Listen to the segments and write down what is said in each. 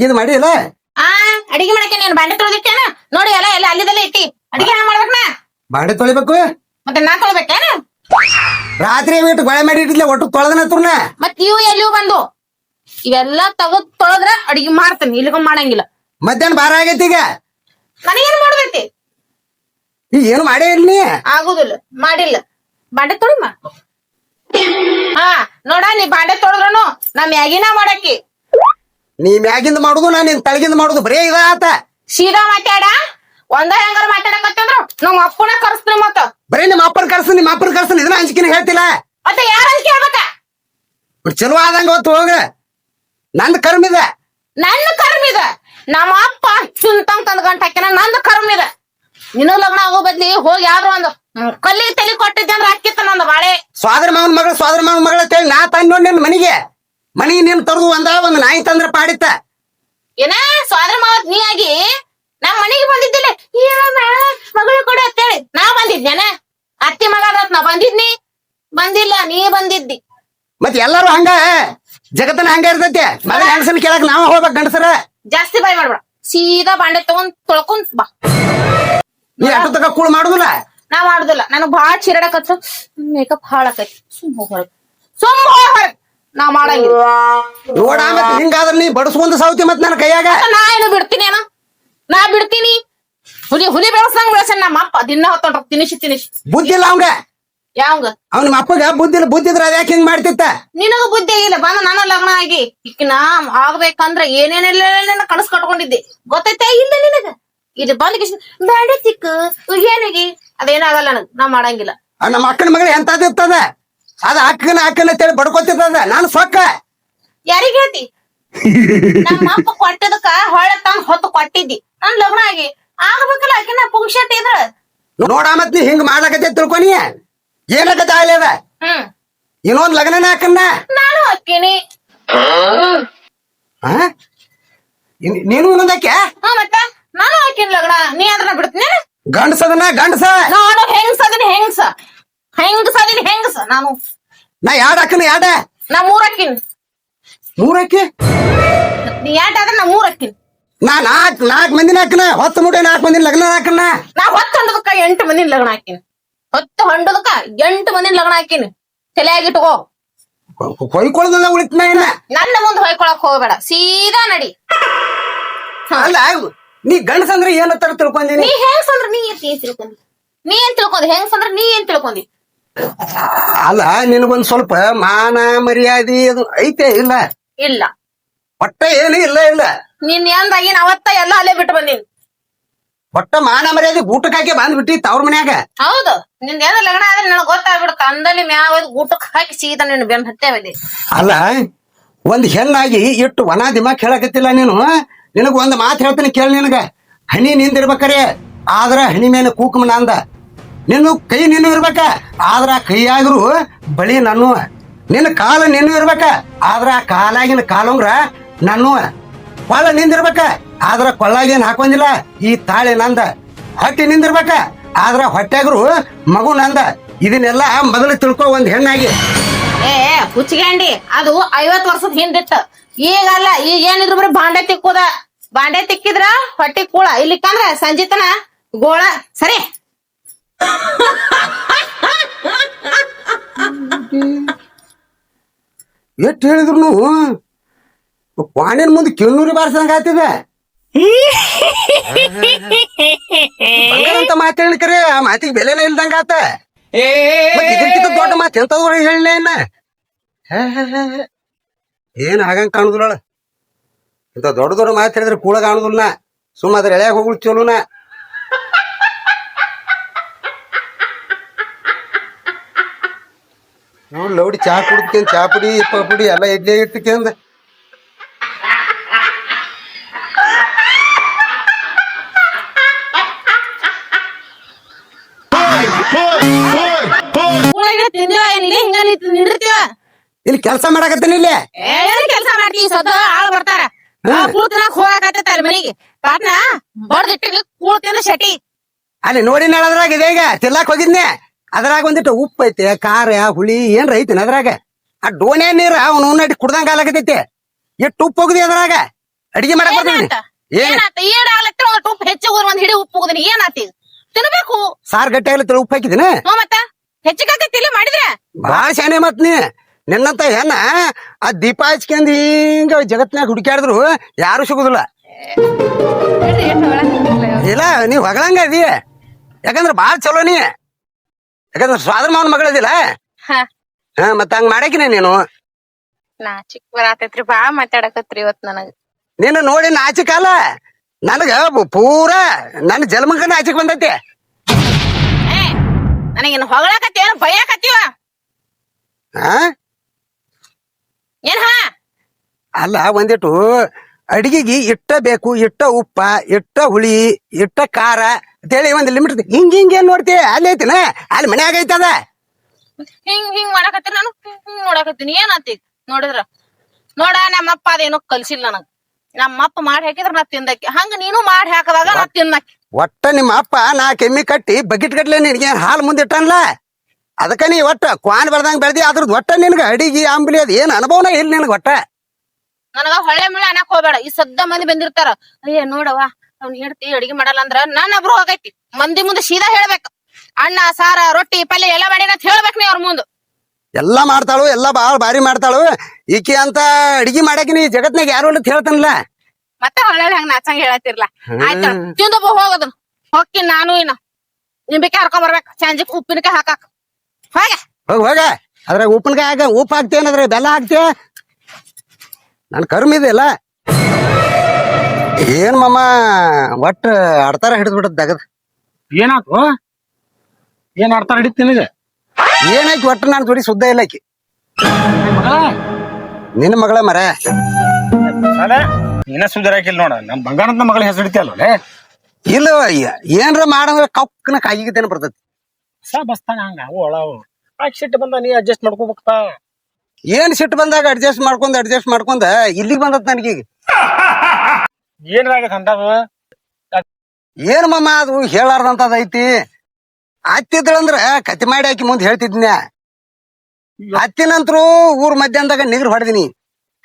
ಅಡಿಗೆ ಮಾಡಿಲ್ಲ ಆ ಅಡಿಗೆ ಮಾಡಕ್ಕೆ ನೀನ್ ಬಾಂಡೆ ತೊಳೆದಿಟ್ಟೇನ ನೋಡಿ ಎಲ್ಲ ಎಲ್ಲ ಅಲ್ಲಿದಲ್ಲೇ ಇಟ್ಟಿ ಅಡಿಗೆ ಹ್ಯಾಂಗ ಮಾಡ್ಬೇಕ ನಾ ಬಾಂಡೆ ತೊಳಿಬೇಕು ಮತ್ತೆ ನಾ ತೊಳ್ಬೇಕೇನ ರಾತ್ರಿ ಬಿಟ್ಟು ಗೊಳೆ ಮಾಡಿ ಇಟ್ಟಿದ್ಲೆ ಒಟ್ಟು ತೊಳೆದನ ತುರ್ನ ಮತ್ ಇವು ಎಲ್ಲಿಯೂ ಬಂದು ಇವೆಲ್ಲ ತಗದ್ ತೊಳೆದ್ರ ಅಡಿಗೆ ಮಾಡ್ತೇನೆ ಇಲ್ಲಿಗ ಮಾಡಂಗಿಲ್ಲ ಮಧ್ಯಾಹ್ನ ಬಾರ ಆಗೈತಿ ಈಗ ನನಗೇನ್ ಮಾಡ್ಬೇಕಿ ಈಗ ಏನು ಮಾಡೇ ಇಲ್ಲ ನೀ ಆಗುದಿಲ್ಲ ಮಾಡಿಲ್ಲ ಬಾಂಡೆ ತೊಳಿಮ ಹಾ ನೋಡ ನೀ ಬಾಂಡೆ ತೊಳೆದ್ರನು ನಾ ಮ್ಯಾಗಿನ ಮಾಡಕ್ಕಿ ನೀ ಮ್ಯಾಗಿಂದ ಮಾಡುದು ನಾ ನಿನ್ ತಳಗಿಂದ ಮಾಡುದು ಬರೇ ಇದ ಆತ ಸೀದಾ ಮಾತಾಡ ಒಂದ ಹೆಂಗಾರ ಮಾತಾಡಕತ್ತಂದ್ರ ನಮ್ಮ ಅಪ್ಪನ ಕರ್ಸ್ತೀನಿ ಮತ್ತ ಬರೀ ನಿಮ್ಮ ಅಪ್ಪನ ಕರ್ಸನ್ ಇದನ್ನ ಅಂಜಿಕಿನ ಹೇಳ್ತಿಲ್ಲ ಮತ್ತೆ ಯಾರ ಕೇಳ್ಬೇಕ ಚಲೋ ಆದಂಗ ಹೊತ್ತು ಹೋಗ ನಂದ್ ಕರ್ಮ ಇದೆ ನನ್ನ ಕರ್ಮ ಇದೆ ನಮ್ಮ ಅಪ್ಪ ಚುಂತಂಗ್ ತಂದ್ ಗಂಟ ಹಾಕಿನ ನಂದು ಕರ್ಮ ಇದೆ ನಿನ್ನ ಲಗ್ನ ಆಗೋ ಬದ್ಲಿ ಹೋಗಿ ಯಾವ್ದು ಒಂದು ಕಲ್ಲಿಗೆ ತಲೆ ಕೊಟ್ಟಿದ್ದೆ ಅಂದ್ರೆ ಹಾಕಿತ್ತ ನಂದು ಬಾಳೆ ಸ್ವಾದ್ರ ಮಾವನ್ ಮಗಳ ಅಂತೇಳಿ ನಾ ತಂದ್ ನೋಡಿ ನಿನ್ ಮನಿಗೆ ನೀನ್ ತರದು ಒಂದ್ ನಾಯಿ ತಂದ್ರ ಪಾಡಿತ್ತ ಏನ ಸ್ವಾದ್ರ ಮಾವತ್ ನೀ ಆಗಿ ನಮ್ ಮನೆಗೆ ಬಂದಿದ್ದಿಲ್ಲ ಮಗಳು ಕೊಡು ಅಂತೇಳಿ ನಾ ಬಂದಿದ್ದೇನೆ ಅತ್ತಿ ಮಗ ನಾ ಬಂದಿದ್ನಿ ಬಂದಿಲ್ಲ ನೀ ಬಂದಿದ್ದಿ ಮತ್ ಎಲ್ಲಾರು ಹಂಗ ಜಗತ್ತನ ಹಂಗ ಇರ್ತೈತಿ ಮಗ ಗಂಡಸನ್ ಕೇಳಕ್ ನಾವ ಹೋಗ್ಬೇಕ್ ಗಂಡಸರ ಜಾಸ್ತಿ ಬಾಯ್ ಮಾಡ್ಬೇಡ ಸೀದಾ ಬಾಂಡೆ ತಗೊಂಡ್ ತೊಳ್ಕೊಂಡ್ ಬಾ ನೀ ಅಟ್ಟು ತಕ ಕೂಳ್ ಮಾಡುದಿಲ್ಲ ನಾ ಮಾಡುದಿಲ್ಲ ನನಗ್ ಬಾಳ ಚಿರಡಕತ್ತ ಮೇಕಪ್ ಹಾಳಾಕೈತಿ ಸುಮ್ ಹೋಗ್ಬಾರ್ದು ನಾ ಮಾಡಂಗಿಲ್ಲ ನೋಡ ಮತ್ ಹಿಂಗಾದ್ರ ನೀ ಬಡಸ್ಕೊಂಡ್ ಸಾವ್ತಿ ಮತ್ ನನ್ನ ಕೈಯಾಗ ನಾ ಏನು ಬಿಡ್ತೀನಿ ಏನ ನಾ ಬಿಡ್ತೀನಿ ಹುಲಿ ಬೆಳೆಸಂಗ್ ಬೆಳೆಸ ನಮ್ಮ ಅಪ್ಪ ದಿನ ಹೊತ್ತೊಂಡ್ರ ತಿನಿಸಿ ಬುದ್ಧಿ ಇಲ್ಲ ಅವಂಗ ಯಾವಂಗ ಅವ್ನ ನಿಮ್ಮ ಅಪ್ಪಗ ಬುದ್ಧಿದ್ರ ಅದ ಯಾಕೆ ಹಿಂಗ್ ಮಾಡ್ತಿತ್ತ ನಿನಗ ಬುದ್ಧಿ ಇಲ್ಲ ಬಂದ ನನ್ನ ಲಗ್ನ ಆಗಿ ಇಕ್ಕಿನ ಆಗ್ಬೇಕಂದ್ರ ಏನೇನೆಲ್ಲ ಕನಸು ಕಟ್ಕೊಂಡಿದ್ದೆ ಗೊತ್ತೈತೆ ಇಲ್ಲ ನಿನಗ ಇದು ಬಂದ ಬ್ಯಾಂಡೆ ತಿಕ್ಕು ಏನಿಗೆ ಅದೇನಾಗಲ್ಲ ನನಗ್ ನಾ ಮಾಡಂಗಿಲ್ಲ ನಮ್ಮ ಅಕ್ಕನ ಮಗಳು ಎಂತದಿರ್ತದ ಅದ ಅಕ್ಕನ ಅಂತೇಳಿ ಬಡ್ಕೊತಿರ್ತದ ನಾನು ಸೊಕ್ಕ ಯಾರಿಗ ಹೇಳ್ತಿ ನಮ್ಮ ಅಪ್ಪ ಕೊಟ್ಟದಕ್ಕ ಹೊಳೆ ತಂದ್ ಹೊತ್ತು ಕೊಟ್ಟಿದ್ದಿ ನನ್ ಲಗ್ನ ಆಗಿ ಆಗ್ಬೇಕಲ್ಲ ಆಕಿನ ಪುಂಕ್ಷಟ್ ಇದ್ರ ನೋಡ ಮತ್ ನೀ ಹಿಂಗ್ ಮಾಡ್ಲಕತ್ತೆ ತಿಳ್ಕೊನಿ ಏನಕತ್ತ ಆಗ್ಲೇದ ಇನ್ನೊಂದ್ ಲಗ್ನನ ಹಾಕನ್ನ ನಾನು ಹಾಕಿನಿ ನೀನು ಇನ್ನೊಂದಕ್ಕೆ ಮತ್ತ ನಾನು ಹಾಕಿನ ಲಗ್ನ ನೀ ಅದ್ರ ಬಿಡ್ತೀನಿ ಗಂಡಸದನ ನಾನು ಹೆಂಗಸ ನಾನು ನಾ ಯಾಡ್ ಹಾಕನ ಯಾಡ ನಾ ಹಾಕಿನಿ ಮೂರಕ್ಕೆ ನೀ ಆದ್ರೆ ನಾ ಹಾಕಿನಿ ನಾ ನಾಲ್ಕ್ ಮಂದಿನ ಹಾಕನ ಹೊತ್ತು ಮುಡಿ 4 ಮಂದಿನ ಲಗ್ನ ಹಾಕನ ನಾ ಹೊತ್ತು ಹೊಂಡದಕ್ಕ 8 ಮಂದಿನ ಲಗ್ನ ಹಾಕಿನಿ ಹೊತ್ತು ಹೊಂಡದಕ್ಕ 8 ಮಂದಿನ ಲಗ್ನ ಹಾಕಿನಿ ತಲೆಯಾಗಿಟ್ಕೋ ಹೊಯ್ಕೊಳ್ದಲ್ಲ ಉಳಿತನ ಇಲ್ಲ ನನ್ನ ಮುಂದೆ ಹೊಯ್ಕೊಳಕ್ ಹೋಗ್ಬೇಡ ಸೀದಾ ನಡಿ ಅಲ್ಲ ನೀ ಗಂಡಸಂದ್ರ ಏನತ್ತರ ತಿಳ್ಕೊಂದಿನಿ ನೀ ಹೆಂಗಸಂದ್ರ ನೀ ಏನ್ ತಿಳ್ಕೊಂಡಿ ಹೆಂಗಸಂದ್ರ ನೀ ಏನ್ ತಿಳ್ಕೊಂಡಿ ಅಲ್ಲ ನಿನಗೊಂದ್ ಸ್ವಲ್ಪ ಮಾನ ಮರ್ಯಾದಿ ಅದು ಐತೆ ಇಲ್ಲ ಇಲ್ಲ ಒಟ್ಟ ಏನು ಇಲ್ಲ ನೀನ್ ಎಂದಾಗಿನ ಅವತ್ತ ಎಲ್ಲ ಅಲ್ಲೇ ಬಿಟ್ಟು ಬಂದೀನಿ ಒಟ್ಟ ಮಾನ ಮರ್ಯಾದೆ ಊಟಕ್ಕೆ ಹಾಕಿ ಬಂದ್ಬಿಟ್ಟಿ ತವ್ರ ಮನ್ಯಾಗ ಹೌದು ನಿಂದ ಏನೋ ಲಗ್ನ ಆದ್ರೆ ನನಗ್ ಗೊತ್ತಾಗ್ಬಿಡುತ್ತ ಅಂದಲ್ಲಿ ಮ್ಯಾವ ಊಟಕ್ಕೆ ಹಾಕಿ ಸೀದಾ ನೀನು ಬೆನ್ ಹತ್ತೇವಲ್ಲಿ ಅಲ್ಲ ಒಂದ್ ಹೆಣ್ಣಾಗಿ ಇಟ್ಟು ವನ ದಿಮಾಕ್ ಹೇಳಕತ್ತಿಲ್ಲ ನೀನು ನಿನಗ ಒಂದ್ ಮಾತು ಹೇಳ್ತೀನಿ ಕೇಳಿ ನಿನಗ ಹನಿ ನಿಂದಿರ್ಬೇಕರೆ ಆದ್ರ ಹನಿ ಮೇಲೆ ಕೂಕಮ ನಂದ ನಿನ್ನ ಕೈ ನೀನು ಇರ್ಬೇಕ ಆದ್ರ ಕೈಯಾಗ್ರು ಬಳಿ ನಾನು ನಿನ್ನ ಕಾಲ ನೀನು ಇರ್ಬೇಕ ಆದ್ರ ಕಾಲಾಗಿನ ಕಾಲಂಗ್ರ ನಾನು ಕೊಳ್ಳ ನಿಂದಿರ್ಬೇಕ ಆದ್ರ ಕೊಳ್ಳಾಗೇನ್ ಹಾಕೊಂದಿಲ್ಲ ಈ ತಾಳೆ ನಂದ ಹೊಟ್ಟೆ ನಿಂದಿರ್ಬೇಕ ಆದ್ರ ಹೊಟ್ಯಾಗ್ರು ಮಗು ನಂದ ಇದನ್ನೆಲ್ಲ ಮೊದಲು ತಿಳ್ಕೊ ಒಂದ್ ಹೆಣ್ಣಾಗಿ ಹುಚ್ಚಿಗೆಂಡಿ ಅದು 50 ವರ್ಷದ ಹಿಂದಿತ್ತ ಈಗಲ್ಲ ಈಗ ಏನಿದ್ರು ಬರೀ ಬಾಂಡೆ ತಿಕ್ಕಿದ್ರ ಹೊಟ್ಟಿ ಕೂಳ ಇಲ್ಲಿಕ್ಕಂದ್ರ ಸಂಜಿತನ ಗೋಳ ಸರಿ ಎಷ್ಟ್ ಹೇಳಿದ್ರು ಕ್ವಾಣಿನ ಮುಂದೆ ಕಿನ್ನೂರಿ ಬಾರ್ಸಂಗ ಆತಿದೆ ಅಂತ ಮಾತಾಡ್ಕರೆ ಆ ಮಾತಿಗೆ ಬೆಲೆನೇ ಇಲ್ದಂಗ ಆತ ಇದಕ್ಕಿಂತ ದೊಡ್ಡ ಮಾತು ಎಂತವ್ರ ಹೇಳಲೇ ಏನ್ ಆಗಂಗ ಕಾಣುದಿಲ್ಲ ಇಂತ ದೊಡ್ಡ ಮಾತು ಹೇಳಿದ್ರೆ ಕೂಳ ಕಾಣುದಿಲ್ಲ ಸುಮ್ಮ ಅದ್ರ ಎಳೆಯಾಗ ಹೋಗ್ಲಿ ಚಲೋನ ನೋಡಿ ಲೌಡಿ ಚಾ ಕುಡ್ತೇನ್ ಚಾ ಪುಡಿ ಪುಡಿ ಎಲ್ಲ ಇಡ್ಲಿ ಇರ್ತಕಂದ ಇಲ್ಲಿ ಕೆಲಸ ಮಾಡಕತ್ತೇನಿ ಇಲ್ಲಿ ಕೆಲಸ ಮಾಡ್ತೀವಿ ಸದ ಆಳ್ ಬರ್ತಾರ ಕೂಳ್ತಿನಾಗ ಹೋಗಕತ್ತಲ್ಲ ಮನಿಗೆ ಪಾಟ್ನ ಬಡ್ದಿಟ್ಟಿಗೆ ಕೂಳ್ತಿನ ಶಟಿ ಅಲ್ಲಿ ನೋಡಿ ಅದ್ರಾಗ ಇದೆ ಈಗ ತಿರ್ಲಾಕ್ ಹೋಗಿದ್ನೆ ಅದ್ರಾಗ ಒಂದಿಟ್ಟು ಉಪ್ಪು ಐತೆ ಖಾರ ಹುಳಿ ಏನ್ರ ಐತಿನ ಅದ್ರಾಗ ಆ ಡೋನೆ ನೀರ್ ಅವ್ನ ಕುಡ್ದಂಗ ಆಲಕತೈತಿ ಎಷ್ಟು ಉಪ್ಪು ಹೋಗಿದೆ ಅದ್ರಾಗ ಅಡಿಗೆ ಮಾಡಕ್ ಬರ್ತದೆ ಏನಾತ ಏನ್ ಏನಾತ ಏನಾಗ್ಲತ್ತ ಉಪ್ಪು ಹೆಚ್ಚು ಒಂದ್ ಹಿಡಿ ಉಪ್ಪು ಹೋಗುದಿನಿ ಏನಾತಿ ತಿನ್ಬೇಕು ಸಾರ್ ಗಟ್ಟಿ ಆಗ್ಲತ್ತ ಉಪ್ಪು ಹಾಕಿದಿನ ಹ್ಞೂ ಮತ್ತ ಹೆಚ್ಚಿಗಾಕೈತಿ ಇಲ್ಲಿ ಮಾಡಿದ್ರೆ ಬಾಳ ಶಾನೆ ಮತ್ ನೀ ನಿನ್ನಂತ ಹೆಣ್ಣ ಆ ದೀಪ ಹಚ್ಕೊಂಡ್ ಹಿಂಗ ಜಗತ್ನಾಗ ಹುಡುಕ್ಯಾಡಿದ್ರು ಯಾರು ಸಿಗುದಿಲ್ಲ ಇಲ್ಲ ನೀವ್ ಹೊಗಳಂಗ ಅದಿ ಯಾಕಂದ್ರ ಬಾಳ ಚಲೋ ನೀ ಯಾಕಂದ್ರ ಸ್ವಾದ್ರ ಮಾವನ ಮಗಳದಿಲ್ಲ ಹಾ ಮತ್ತ ಹಂಗ ಮಾಡಾಕಿನ ನೀನು ನಾಚಿಕ್ ಬರಾತೈತ್ರಿ ಬಾಳ ಮಾತಾಡಕತ್ರಿ ಇವತ್ ನನಗ್ ನೀನು ನೋಡಿ ನಾಚಿಕಲ್ಲ ನನಗ ಪೂರಾ ನನ್ನ ಜನ್ಮಕ್ಕ ನಾಚಿಕ್ ಬಂದೈತಿ ನನಗೇನು ಹೊಗಳಕತ್ತಿ ಏನು ಬೈಯಾಕತ್ತೀವ ಹಾ ಏನ್ ಹಾ ಅಲ್ಲ ಒಂದಿಟ್ಟು ಅಡಿಗೆಗೆ ಇಟ್ಟ ಬೇಕು ಇಟ್ಟ ಉಪ್ಪ ಇಟ್ಟ ಹುಳಿ ಇಟ್ಟ ಖಾರ ಅಂತೇಳಿ ಒಂದು ಲಿಮಿಟ್ ಹಿಂಗ ಹಿಂಗ ಏನ್ ನೋಡ್ತಿ ಅಲ್ಲಿ ಐತಿನ ಅಲ್ಲಿ ಮನ್ಯಾಗ ಐತದ ಹಿಂಗ್ ಹಿಂಗ್ ಮಾಡಕತ್ತೀನಿ ನಾನು ಹಿಂಗ್ ನೋಡಕತ್ತೀನಿ ಏನಾತಿ ನೋಡಿದ್ರ ನೋಡ ನಮ್ಮಪ್ಪ ಅದೇನೋ ಕಲ್ಸಿಲ್ಲ ನನಗ್ ನಮ್ಮಪ್ಪ ಮಾಡಿ ಹಾಕಿದ್ರ ನಾ ತಿಂದಕ್ಕೆ ಹಂಗ ನೀನು ಮಾಡಿ ಹಾಕದಾಗ ನಾ ತಿನ್ನಕ್ಕೆ ಒಟ್ಟ ನಿಮ್ಮ ಅಪ್ಪ ನಾ ಕೆಮ್ಮಿ ಕಟ್ಟಿ ಬಕೆಟ್ ಗಟ್ಲೆ ನಿನಗೆ ಹಾಲು ಮುಂದಿಟ್ಟನ್ಲ ಅದಕ್ಕ ನೀ ಒಟ್ಟ ಕ್ವಾನ್ ಬೆಳ್ದಂಗ ಬೆಳ್ದಿ ಅದ್ರದ್ದು ಒಟ್ಟ ನಿನಗ ಅಡಿಗೆ ಆಂಬ್ಲಿ ಅದ್ ಏನ್ ಅನುಭವನ ಇಲ್ಲ ನಿನಗ ಒಟ್ಟ ನನಗ ಹೊಳೆ ಮುಳ್ಳೆ ಅನ್ನಕ್ ಹೋಗ್ಬೇಡ ಈ ಸದ್ದ ಮಂದಿ ಬಂದಿರ್ತಾರ ಅಯ್ಯ ನೋಡವ ಅವ್ನ್ ಹೇಳ್ತಿ ಅಡಿಗೆ ಮಾಡಲ್ಲ ಅಂದ್ರ ನನ್ನ ಒಬ್ರು ಹೋಗೈತಿ ಮಂದಿ ಮುಂದೆ ಸೀದಾ ಹೇಳ್ಬೇಕು ಅಣ್ಣ ಸಾರ ರೊಟ್ಟಿ ಪಲ್ಯ ಎಲ್ಲ ಮಾಡಿ ಅಂತ ಹೇಳ್ಬೇಕು ನೀ ಅವ್ರ ಮುಂದೆ ಎಲ್ಲಾ ಮಾಡ್ತಾಳು ಎಲ್ಲಾ ಬಾಳ ಭಾರಿ ಮಾಡ್ತಾಳು ಈಕಿ ಅಂತ ಅಡಿಗೆ ಮಾಡಾಕಿ ನೀ ಜಗತ್ನಾಗ ಯಾರು ಅಂತ ಹೇಳ್ತಾನಲ್ಲ ಮತ್ತೆ ಹೊಳೆ ಹಂಗ ನಾಚಂಗ ಹೇಳತ್ತಿರ್ಲ ಆಯ್ತ ತಿಂದೊಬ್ಬ ಹೋಗೋದನ್ ಹೊಕ್ಕಿ ನಾನು ಇನ್ನ ನಿಂಬಿಕೆ ಹರ್ಕೊಂಡ್ ಬರ್ಬೇಕು ಸಂಜೆಕ್ ಉಪ್ಪಿನಕಾಯಿ ಹಾಕಾಕ ಹೋಗ ಹೋಗ ಅದ್ರಾಗ ಉಪ್ಪಿನಕಾಯಿ ಹಾಕ ಉಪ್ಪು ಹಾಕ್ತೇನ ಅದ್ರಾಗ ಬೆಲ್ಲ ಹಾಕ್ತೇ ನನ್ ಕರ್ಮ ಇದೆಯಲ್ಲ ಏನ್ ಮಾಮ ಒಟ್ಟ ಆಡ್ತಾರ ಹಿಡಿದ್ ಬಿಡದ್ ದಗದ್ ಏನಾತು ಏನ್ ಆಡ್ತಾರ ಹಿಡಿತೀನಿ ಏನಾಕಿ ಒಟ್ಟ ನಾನು ಜೋಡಿ ಸುದ್ದ ಇಲ್ಲ ಆಕಿ ನಿನ್ನ ಮಗಳ ಮರ ನೀನ ಸುಧಾರ ಹಾಕಿಲ್ಲ ನೋಡ ನಮ್ ಬಂಗಾರದ ಮಗಳ ಹೆಸರು ಹಿಡಿತಲ್ಲ ಇಲ್ಲ ಏನ್ರ ಮಾಡಂದ್ರ ಕಕ್ಕನ ಕಾಯಿಗಿತೇನ ಬರ್ತೈತಿ ಬಸ್ತಾನ ಹಂಗ ಅವು ಒಳವು ಸಿಟ್ಟು ಬಂದ ನೀ ಅಡ್ಜಸ್ಟ್ ಮಾಡ್ಕೋಬೇಕಪ್ಪ ಏನ್ ಸಿಟ್ಟು ಬಂದಾಗ ಅಡ್ಜಸ್ಟ್ ಮಾಡ್ಕೊಂಡ ಇಲ್ಲಿಗೆ ಬಂದತ್ ನನಗೀಗ ಏನಾಗತ್ ಅಂತದ ಏನ್ ಮಾಮ ಅದು ಹೇಳಾರ್ದಂತದ ಐತಿ ಹತ್ತಿದ್ಳಂದ್ರ ಕತಿ ಮಾಡಿ ಹಾಕಿ ಮುಂದ್ ಹೇಳ್ತಿದ್ನ್ಯ ಹತ್ತಿನಂತ್ರು ಊರ್ ಮಧ್ಯಾಹ್ನದಾಗ ನಿಗ್ರ ಹೊಡೆದಿನಿ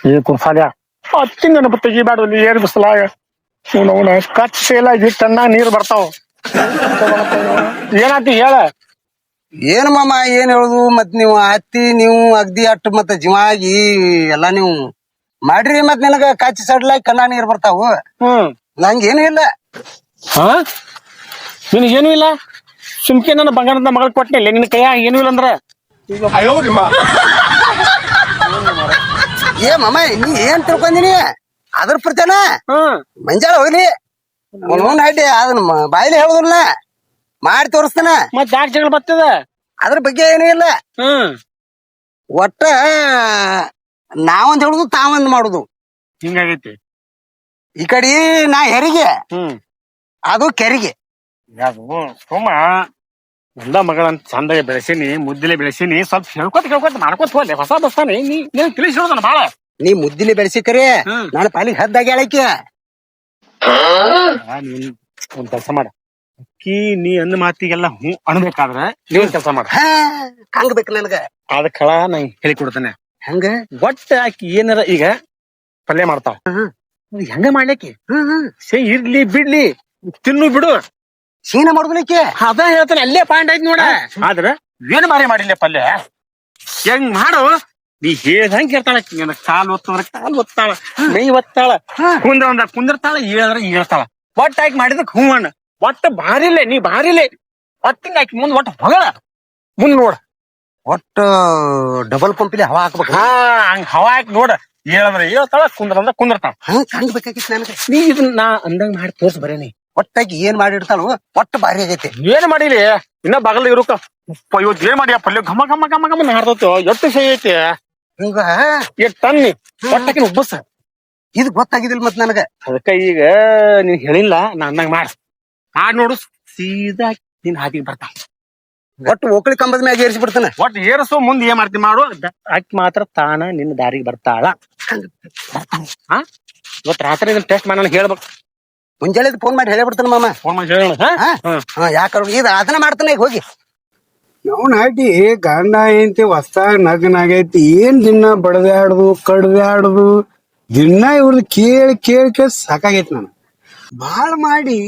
ಏ ಕುರ್ಸಾಲ್ಯ ಹತ್ತಿನ ತೆಗಿಬಾರ್ದು ನೀ ಏರ್ ಬಿಸಲಾಗ ಅವನ ಕಚ್ ಸೇಲ ಹಿಟ್ಟನ್ನ ನೀರ್ ಬರ್ತಾವ ಏನಾತಿ ಹೇಳ ಏನ್ ಮಾಮ ಏನ್ ಹೇಳುದು ಮತ್ ನೀವು ಹತ್ತಿ ನೀವು ಅಗ್ದಿ ಅಟ್ಟು ಮತ್ತ ಜಿವಾಗಿ ಎಲ್ಲಾ ನೀವು ಮಾಡ್ರಿ ಮತ್ ನಿನಗ ಕಚ್ಚಿ ಸಡ್ಲಾಗಿ ಕಣ್ಣ ನೀರ್ ಬರ್ತಾವು ನಂಗೇನು ಇಲ್ಲ ಹಾ ನಿನಗೇನು ಇಲ್ಲ ಸುಮ್ಕೆ ನನ್ನ ಬಂಗಾರದ ಮಗಳ ಕೊಟ್ಟನಿಲ್ಲ ನಿನ್ ಕೈಯ ಏನು ಇಲ್ಲ ಅಂದ್ರ ಏ ಮಾಮ ನೀ ಏನ್ ತಿಳ್ಕೊಂಡಿನಿ ಅದ್ರ ಪ್ರತಿನ ಮಂಜಾಳ ಹೋಗ್ಲಿ ಅವನು ಅಡ್ಡಿ ಅದನ್ನ ಬಾಯಿಲಿ ಹೇಳುದಿಲ್ಲ ಮಾಡಿ ತೋರಿಸ್ತಾನ ಮತ್ ಯಾಕೆ ಜಗಳ ಬರ್ತದ ಅದ್ರ ಬಗ್ಗೆ ಏನೂ ಇಲ್ಲ ಒಟ್ಟ ನಾವೊಂದ್ ಹೇಳುದು ತಾವೊಂದ್ ಮಾಡುದು ಹಿಂಗಾಗೈತಿ ಈ ಕಡೆ ನಾ ಹೆರಿಗೆ ಅದು ಕೆರಿಗೆ ಸುಮ್ಮ ಒಂದ ಮಗಳಂತ ಚಂದಾಗಿ ಬೆಳೆಸೀನಿ ಮುದ್ದಿಲೆ ಬೆಳೆಸೀನಿ ಸ್ವಲ್ಪ ಹೇಳ್ಕೊತ ಮಾಡ್ಕೊತ ಹೋಗ್ಲಿ ಹೊಸ ಬಸ್ತಾನೆ ನೀನ್ ತಿಳಿಸಿ ಹೇಳೋದನ ಬಾಳ ನೀ ಮುದ್ದಿಲಿ ಬೆಳೆಸಿಕರೆ ನಾನು ಪಾಲಿಗೆ ಹದ್ದಾಗಿ ಹೇಳಕ್ಕೆ ನೀನ್ ಒಂದ್ ಕೆಲಸ ಮಾಡ ಅಕ್ಕಿ ನೀ ಅಂದ ಮಾತಿಗೆಲ್ಲ ಹ್ಞೂ ಅನ್ಬೇಕಾದ್ರ ನೀವ್ ಕೆಲಸ ಮಾಡ ಹಂಗ ಬೇಕು ನನ್ಗ ಅದ ಕಳ ನಾ ಹೇಳಿ ಕೊಡ್ತಾನೆ ಹಂಗ ಒಟ್ಟ ಆಕಿ ಏನಾರ ಈಗ ಪಲ್ಯ ಮಾಡ್ತಾವ ಹೆಂಗ ಮಾಡ್ಲಿಕ್ಕೆ ಸೇ ಇರ್ಲಿ ಬಿಡ್ಲಿ ತಿನ್ನು ಬಿಡು ಶೀನ ಮಾಡುದಲಿಕ್ಕೆ ಅದ ಹೇಳ್ತಾನೆ ಅಲ್ಲೇ ಪಾಯಿಂಟ್ ಐತಿ ನೋಡ ಆದ್ರ ಏನ್ ಮಾರಿ ಮಾಡಿಲ್ಲ ಪಲ್ಯ ಹೆಂಗ್ ಮಾಡು ನೀ ಹೇಳ್ದಂಗ ಕೇಳ್ತಾಳ ಕಾಲ್ ಒತ್ತಂದ್ರ ಕಾಲ್ ಒತ್ತಾಳ ಮೈ ಒತ್ತಾಳ ಕುಂದಿರ್ತಾಳ ಹೇಳಿದ್ರ ಹೇಳ್ತಾಳ ಒಟ್ಟ ಆಕಿ ಮಾಡಿದಕ್ ಹೂ ಅಣ್ಣ ಒಟ್ಟ ಭಾರಿಲೆ ನೀ ಭಾರಿಲೆ ಒಟ್ಟಿಂಗ ಆಕಿ ಮುಂದ್ ಒಟ್ಟ ಹೊಗಳ ಮುಂದ್ ನೋಡ ಒಟ್ಟ ಡಬಲ್ ಪಂಪಿಲಿ ಹವಾ ಹಾಕ್ಬೇಕು ಹಂಗ ಹವಾ ಹಾಕಿ ನೋಡ ಹೇಳಿದ್ರ ಹೇಳ್ತಾಳ ಕುಂದ್ರ ಕುಂದಿರ್ತಾಳ ಹಂಗ ಬೇಕಾಗಿತ್ತು ನನಗೆ ನೀ ಇದನ್ನ ನಾ ಅಂದಂಗ ಮಾಡಿ ತೋರ್ಸ್ ಬರೇನಿ ಒಟ್ಟಾಗಿ ಏನ್ ಮಾಡಿರ್ತಾಳು ಒಟ್ಟು ಭಾರಿ ಆಗೈತಿ ಏನ್ ಮಾಡಿಲಿ ಇನ್ನ ಬಗಲ್ ಇರುಕ ಇವತ್ ಏನ್ ಮಾಡಿ ಪಲ್ಯ ಘಮ ಘಮ ಘಮ ಘಮ ನಾಡ್ದತ್ತು ಎಷ್ಟು ಸೈ ಐತಿ ಹಿಂಗ ಎಷ್ಟ್ ತನ್ನಿ ಒಟ್ಟಕಿನ ಉಬ್ಬಸ ಇದು ಗೊತ್ತಾಗಿದಿಲ್ ಮತ್ ನನಗ ಅದಕ್ಕ ಈಗ ನೀನ್ ಹೇಳಿಲ್ಲ ನಾ ಅಂದಂಗ ಮಾಡ್ ನೋಡು ಸೀದಾ ನಿನ್ ಹಾಕಿ ಬರ್ತಾ ಒಟ್ಟು ಓಕಳಿ ಕಂಬದ ಮ್ಯಾಗ ಏರಿಸಿ ಬಿಡ್ತಾನ ಒಟ್ಟು ಏರಸು ಮುಂದ್ ಏನ್ ಮಾಡ್ತಿ ಮಾಡು ಅಕ್ಕಿ ಮಾತ್ರ ತಾನ ನಿನ್ನ ದಾರಿಗೆ ಬರ್ತಾಳ ಹಾ ಇವತ್ ರಾತ್ರಿ ಟೆಸ್ಟ್ ಮಾಡಿ ಹೇಳ್ಬೇಕು ಮುಂಜಾನೆ ಫೋನ್ ಮಾಡಿ ಹೇಳಬಿಡ್ತಾನ ಮಾಮ ಫೋನ್ ಮಾಡಿ ಹೇಳೋಣ ಯಾಕಂದ್ರೆ ಇದು ಅದನ್ನ ಮಾಡ್ತಾನೆ ಈಗ ಹೋಗಿ ನಾವು ನಾಟಿ ಗಂಡ ಐತಿ ಹೊಸ ನಗನಾಗೈತಿ ಏನ್ ದಿನ ಬಡದ್ಯಾಡುದು ಕಡ್ದ್ಯಾಡುದು ದಿನ ಇವ್ರದ್ದು ಕೇಳಿ ಕೇಳಿ ಕೇಳಿ ಸಾಕಾಗೈತಿ ನಾನು. ಭಾಳ ಮಾಡಿ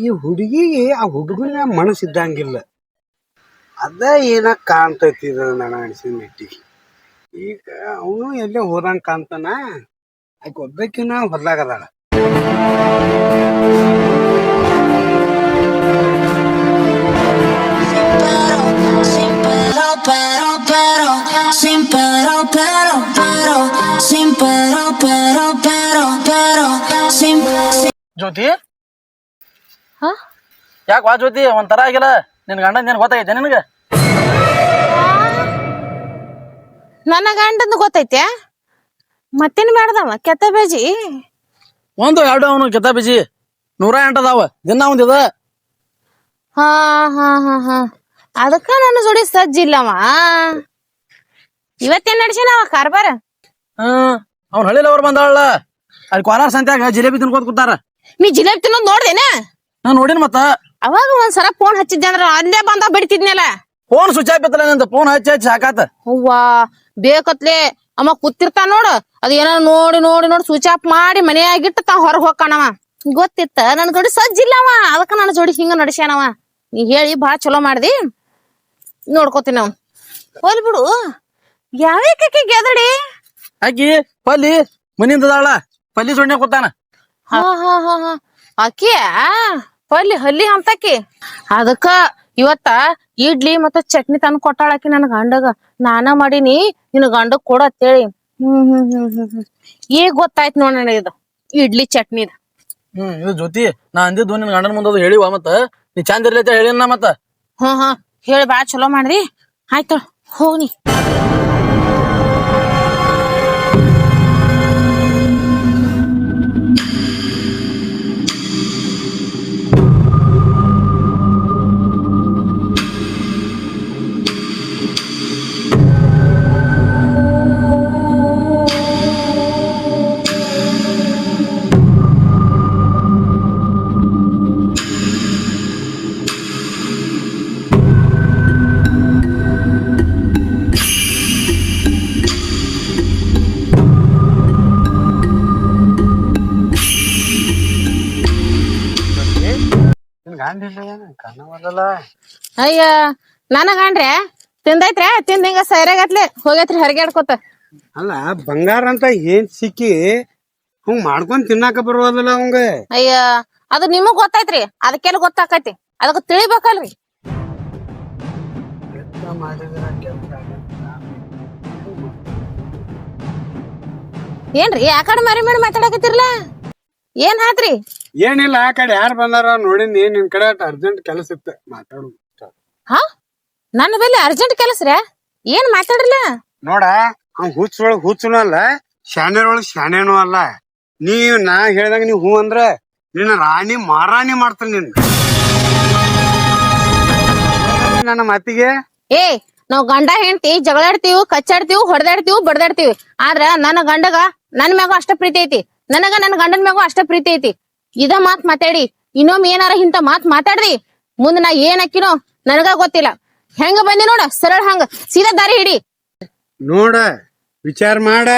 ಈ ಹುಡುಗಿಗೆ ಆ ಹುಡುಗನ ಮನಸ್ಸಿದ್ದಂಗಿಲ್ಲ. ಅದ ಏನ ಕಾಣ್ತೈತಿ ಇದು ನನ್ನ ಅನಿಸಿದ ಮೆಟ್ಟಿಗೆ. ಈಗ ಅವನು ಎಲ್ಲೇ ಹೋದಂಗೆ ಕಾಣ್ತಾನ. ಆಕೆ ಒಬ್ಬಾಕಿನ ಹೊಲ್ದಾಗದಾಳ. ಜ್ಯೋತಿ ಹಾ ಯಾಕೆ ವಾ ಜ್ಯೋತಿ ಒಂಥರ ಆಗಿಲ್ಲ ನಿನ್ ಗಂಡ ಏನ್ ಗೊತ್ತಾಗೈತೆ ನಿನಗ? ನನ್ನ ಗಂಡಂದು ಗೊತ್ತೈತೆ ಮತ್ತೇನ್ ಮಾಡ್ದವ ಕೆತ್ತ ಬೇಜಿ ಒಂದು ಎರಡು ಅವನು ಕೆತ್ತ ಬಿಜಿ 108 ಅದಾವ ದಿನ ಒಂದಿದ. ಹಾ ಹಾ ಹಾ ಹಾ ಅದಕ್ಕ ನನ್ನ ಜೋಡಿ ಸಜ್ಜಿಲ್ಲವ. ಇವತ್ತೇನ್ ನಡ್ಸಿನವ ಕಾರ್ಬಾರ? ಅವ್ನ ಹಳ್ಳಿಲ ಅವ್ರು ಬಂದಾಳ ಅಲ್ಲಿ ಕೋಲಾರ ಸಂತ್ಯಾಗ ಜಿಲೇಬಿ ತಿನ್ಕೋತ ಕೂತಾರ. ನೀ ಜಿಲೇಬಿ ತಿನ್ನೋದ್ ನೋಡ್ದೇನ? ನಾ ನೋಡಿನ ಮತ್ತ ಅವಾಗ ಒಂದ್ಸಲ ಫೋನ್ ಹಚ್ಚಿದ್ದೆ ಅಂದ್ರ ಅಲ್ಲೇ ಬಂದ ಬಿಡ್ತಿದ್ನಲ್ಲ. ಫೋನ್ ಸ್ವಿಚ್ ಆಫ್ ಇತ್ತಲ್ಲ ನಂದು. ಫೋನ್ ಹಚ್ಚಿ ಹಚ್ಚಿ ಸಾಕಾತ. ಅವ್ವಾ ಬೇಕತ್ಲೆ ಅಮ್ಮ ಕೂತಿರ್ತಾನ ನೋಡು ಅದ ಏನೋ ನೋಡಿ ನೋಡಿ ನೋಡಿ ಸ್ವಿಚ್ ಆಫ್ ಮಾಡಿ ಮನೆಯಾಗಿಟ್ಟು ತಾ ಹೊರಗ್ ಹೋಗ್ಕಣವ. ಗೊತ್ತಿತ್ತ ನನ್ನ ಜೋಡಿ ಸಜ್ಜಿಲ್ಲವ. ಅದಕ್ಕ ನನ್ನ ಜೋಡಿ ಹಿಂಗ ನಡ್ಸ್ಯಾನವ. ನೀ ಹೇಳಿ ಬಾಳ ಚಲೋ ಮಾಡ್ದಿ, ನೋಡ್ಕೋತೀನಿ ನಾವು. ಹೋಲ್ ಬಿಡು, ಯಾವ್ಯಾಕೆ ಗೆದಡಿ ಆಕಿ ಪಲ್ಲಿ ಮನಿಂದದಾಳ. ಪಲ್ಲಿ ಸೊಣ್ಣೆ ಕೂತಾನ. ಹಾ ಹಾ ಹಾ ಹಾ ಆಕಿ ಪಲ್ಲಿ ಹಲ್ಲಿ ಅಂತಕಿ. ಅದಕ್ಕ ಇವತ್ತ ಇಡ್ಲಿ ಮತ್ತ ಚಟ್ನಿ ತಂದ್ ಕೊಟ್ಟಾಳಕಿ ನನ್ ಗಂಡಗ. ನಾನ ಮಾಡೀನಿ ನಿನ್ ಗಂಡಗ್ ಕೊಡ ಅಂತೇಳಿ. ಈಗ ಗೊತ್ತಾಯ್ತು ನೋಡ್ ನನಗೆ ಇದು ಇಡ್ಲಿ ಚಟ್ನಿದ. ಇದು ಜ್ಯೋತಿ ನಾ ಅಂದಿದ್ದು ನಿನ್ ಗಂಡನ ಮುಂದದು ಹೇಳಿವ ಮತ್ತ ನೀ ಚಂದ ಇರ್ಲಿ ಅಂತ ಹೇಳಿನ ಮತ್ತ. ಹಾ ಹಾ ಹೇಳಿ ಬಾಳ ಚಲೋ ಮಾಡ್ರಿ. ಆಯ್ತು ಹೋಗ್ನಿ. ಅಯ್ಯ ನನಗಂಡ್ರೆ ತಿಂದೈತ್ರೆ ತಿಂದ ಹಿಂಗ ಸೈರಾಗತ್ಲೆ ಹೋಗೈತ್ರಿ ಹರಿಗಾಡ್ಕೊತ. ಅಲ್ಲ ಬಂಗಾರ ಅಂತ ಏನ್ ಸಿಕ್ಕಿ ಹಂಗ್ ಮಾಡ್ಕೊಂಡ್ ತಿನ್ನಾಕ ಬರುವದಲ್ಲ ಅವಂಗ. ಅಯ್ಯ ಅದು ನಿಮಗ್ ಗೊತ್ತೈತ್ರಿ, ಅದಕ್ಕೆಲ್ಲ ಗೊತ್ತಾಕೈತಿ. ಅದಕ್ಕ ತಿಳಿಬೇಕಲ್ರಿ. ಏನ್ರಿ ಆ ಕಡೆ ಮರಿ ಮಾಡಿ ಮಾತಾಡಕತ್ತಿರ್ಲ? ಏನ್ ಆತ್ರಿ? ಏನಿಲ್ಲ, ಆ ಕಡೆ ಯಾರು ಬಂದಾರ ನೋಡಿನಿ. ನಿನ್ ಕಡೆ ಅರ್ಜೆಂಟ್ ಕೆಲಸ ಇತ್ತು, ಮಾತಾಡು. ಹಾ ನನ್ನ ಬೆಲೆ ಅರ್ಜೆಂಟ್ ಕೆಲಸ್ರ? ಏನ್ ಮಾತಾಡ್ರಲ್ಲ? ನೋಡ ಅವ್ನ್ ಹುಚ್ಚೊಳಗ್ ಹುಚ್ಚನು ಅಲ್ಲ, ಶಾಣ್ಯರೊಳಗ್ ಶಾಣ್ಯನೂ ಅಲ್ಲ. ನಾ ಹೇಳ್ದಂಗ ನೀವ್ ಹೂ ಅಂದ್ರ ನಿನ್ನ ರಾಣಿ ಮಾರಾಣಿ ಮಾಡ್ತಾನೆ ನಿನ್. ನನ್ನ ಮಾತಿಗೆ ಏ ನಾವ್ ಗಂಡ ಹೆಂಡತಿ ಜಗಳಾಡ್ತೀವಿ, ಕಚ್ಚಾಡ್ತೀವಿ, ಹೊಡೆದಾಡ್ತೀವಿ, ಬಡದಾಡ್ತೀವಿ. ಆದ್ರ ನನ್ನ ಗಂಡಗ ನನ್ ಮ್ಯಾಗೂ ಅಷ್ಟ ಪ್ರೀತಿ ಐತಿ, ನನಗ ನನ್ನ ಗಂಡನ ಮ್ಯಾಗೂ ಅಷ್ಟ ಪ್ರೀತಿ ಐತಿ. ಇದ ಮಾತ್ ಮಾತಾಡಿ ಇನ್ನೊಮ್ಮೆ ಏನಾರ ಇಂತ ಮಾತ್ ಮಾತಾಡ್ರಿ ಮುಂದ್ ನಾ ಏನ್ ಅಕ್ಕಿನೋ ನನಗ ಗೊತ್ತಿಲ್ಲ. ಹೆಂಗ ಬಂದಿ ನೋಡ ಸರಳ ಹಂಗ ಸೀದಾ ದಾರಿ ಹಿಡಿ. ನೋಡ ವಿಚಾರ ಮಾಡ.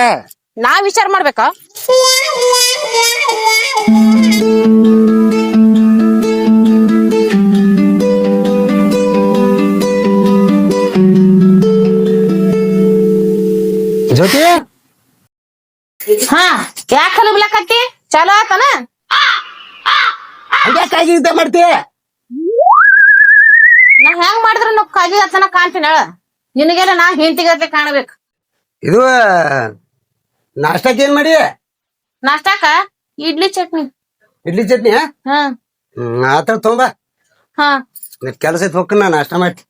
ನಾ ವಿಚಾರ ಮಾಡ್ಬೇಕಾ? ಜ್ಯೋತಿ ಹಾ ಯಾಕ ಹಲಬ್ಲಾಕತ್ತಿ? ಚಲೋ ಆತನ? ಹಂಗ್ಯಾಕಾಗಿ ಮಾಡ್ತಿ? ನಾ ಹೆಂಗ್ ಮಾಡಿದ್ರ ನಾವು ಕಾಗಿ ಆತನ ಕಾಣ್ತೀನಿ ಹೇಳ. ನಿನಗೆಲ್ಲ ನಾ ಹೆಂಡತಿಗತ್ತೆ ಕಾಣ್ಬೇಕು. ಇದು ನಾಷ್ಟಕ್ಕೆ ಏನ್ ಮಾಡಿ? ನಾಷ್ಟಾಕ ಇಡ್ಲಿ ಚಟ್ನಿ. ಇಡ್ಲಿ ಚಟ್ನಿ? ಹಾ ಆತ ತೊಂಬ. ಹಾ ಕೆಲಸ ಐತ್ ಹೋಗ್ ನಾ ನಾಷ್ಟ ಮಾಡಿ.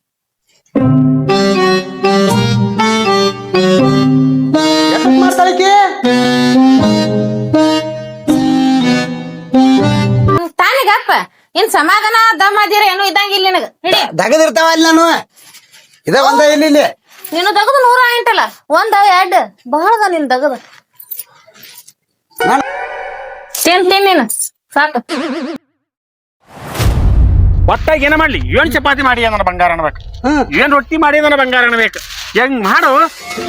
ಮಾಡ್ತಾಳಕಿ ತಾನಿಗಪ್ಪ ಇನ್ ಸಮಾಧಾನ ದಮ್ ಅದಿರ ಏನು ಇದ್ದಂಗಿಲ್ಲ ನಿನಗ. ಹಿಡಿ ದಗದಿರ್ತಾವ ಅಲ್ಲಿ ನಾನು. ಇದ ಒಂದ ಇಲ್ಲಿ ನೀನು ದಗದು 108 ಒಂದ 2 ಬಹಳದ ನಿನ್ ದಗದ. ತಿನ್ ನೀನು ಸಾಕು. ಒಟ್ಟಾಗಿ ಏನ ಮಾಡ್ಲಿ? ಏನ್ ಚಪಾತಿ ಮಾಡಿ ನನ್ನ ಬಂಗಾರ ಅನ್ಬೇಕು, ಏನ್ ರೊಟ್ಟಿ ಮಾಡಿ ನನ್ನ ಬಂಗಾರ ಅನ್ಬೇಕು. ಹೆಂಗ್ ಮಾಡು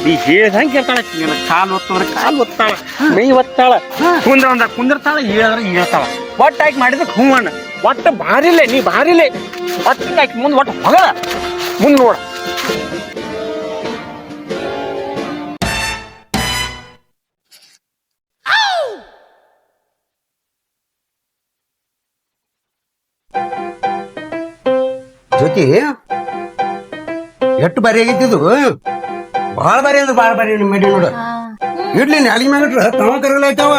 ನೀ ಹೇಳ್ದಂಗೆ ಕೇಳ್ತಾಳ ನಿನ್ನ ಕಾಲು ಒತ್ತಂದ್ರೆ ಕಾಲು ಒತ್ತಾಳ ಮೈ ಒತ್ತಾಳ ಕುಂದಿರ್ತಾಳ ಹೇಳಿದ್ರೆ ಹೇಳ್ತಾಳ ಒಟ್ಟು ಆಕಿ ಮಾಡಿದ್ರೆ ಹೂವಣ್ಣ ಒಟ್ಟು ಭಾರಿಲೆ ನೀ ಭಾರಿಲೆ ಒಟ್ಟು ಆಕಿ ಮುಂದೆ ಒಟ್ಟು ಹೊಗಳ ಮುಂದೆ ನೋಡ ಜ್ಯೋತಿ ಎಷ್ಟು ಬಾರಿ ಆಗೈತಿದು ಭಾಳ ಬಾರಿ ಅಂದ್ರೆ ಭಾಳ ಬಾರಿ ಮಾಡಿ ನೋಡು ಇಡ್ಲಿ ನಾಲಿಗೆ ಮ್ಯಾಗ ಇಟ್ರ ತಾವ ಕರಗಲಾಯ್ತಾವ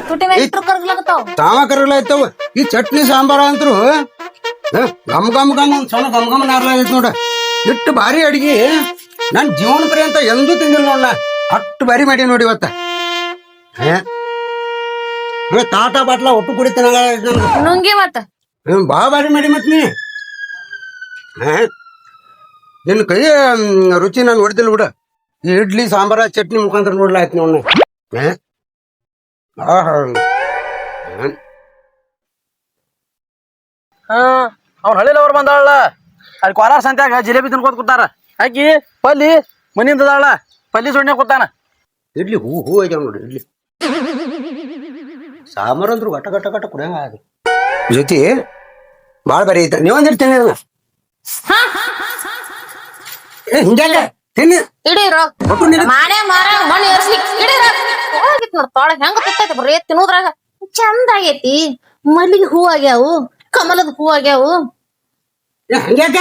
ತುಟಿ ಮೇಲೆ ಇಟ್ರು ಕರ್ಗ್ಲಾಗತ್ತಾವ ತಾವ ಕರಗಲಾಯ್ತಾವ ಈ ಚಟ್ನಿ ಸಾಂಬಾರ ಅಂತರು ಗಮ್ ಗಮ್ ಗಮ್ ಒಂದ್ ಸಣ್ಣ ಗಮ್ ಗಮ್ ನಾರ್ಲಾಗೈತಿ ನೋಡ ಇಟ್ಟು ಭಾರಿ ಅಡಿಗೆ ನನ್ ಜೀವನ ಪರ್ಯಂತ ಎಂದೂ ತಿಂದಿಲ್ಲ ನೋಡ ಅಷ್ಟು ಬಾರಿ ಮಾಡಿ ನೋಡಿ ಇವತ್ತ ತಾಟ ಬಾಟ್ಲ ಒಟ್ಟು ಕುಡಿತೇನ ನುಂಗಿ ಮತ್ತ ಭಾಳ ಬಾರಿ ಮಾಡಿ ಮತ್ ನೀ ನಿನ್ನ ಕೈ ರುಚಿ ನಾನು ಹೊಡ್ದಿಲ್ಲ ಬಿಡ ಈ ಇಡ್ಲಿ ಸಾಂಬಾರ ಚಟ್ನಿ ಮುಖಾಂತರ ನೋಡ್ಲಾಯ್ತು ನೋಡ್ ಅವ್ನ ಹಳ್ಳಿಲಿ ಅವ್ರು ಬಂದಾಳ ಅಲ್ಲಿ ಕೋಲಾರ ಸಂತ್ಯಾಗ ಜಿಲೇಬಿ ತಿನ್ಕೋತ ಕೂತಾರ ಆಕಿ ಪಲ್ಲಿ ಮನಿಂದ ಅದಾಳ ಪಲ್ಲಿ ಸೊಣ್ಣೆ ಕೂತಾನ ಇಡ್ಲಿ ಹೂ ಆಗ್ಯಾವ ನೋಡಿ ಇಡ್ಲಿ ಸಾಂಬಾರ ಅಂದ್ರು ಗಟ ಗಟ ಗಟ ಕುಡಿಯಂಗ ಅದು ಜೊತೆ ಭಾಳ ಬಾರಿ ಐತ ನೀವೊಂದಿರ್ತೀನಿ ಹಿಂಗ್ಯಾಗ ತಿನ್ನಿ ಇಡೀ ಒಟ್ಟು ನಿನಗ್ ಮಾಡೆ ಮಾರ ಮಣ್ಣು ಏರ್ಸ್ಲಿ ಇಡೀ ಹೋಗಿತ್ ನೋಡ್ ತೊಳಗ ಹೆಂಗ ತಿತ್ತೈತಿ ಬರೀ ತಿನ್ನೋದ್ರಾಗ ಚಂದ ಆಗೈತಿ ಮಲ್ಲಿಗೆ ಹೂ ಆಗ್ಯಾವು ಕಮಲದ ಹೂ ಆಗ್ಯಾವು ಹಂಗ್ಯಾಕ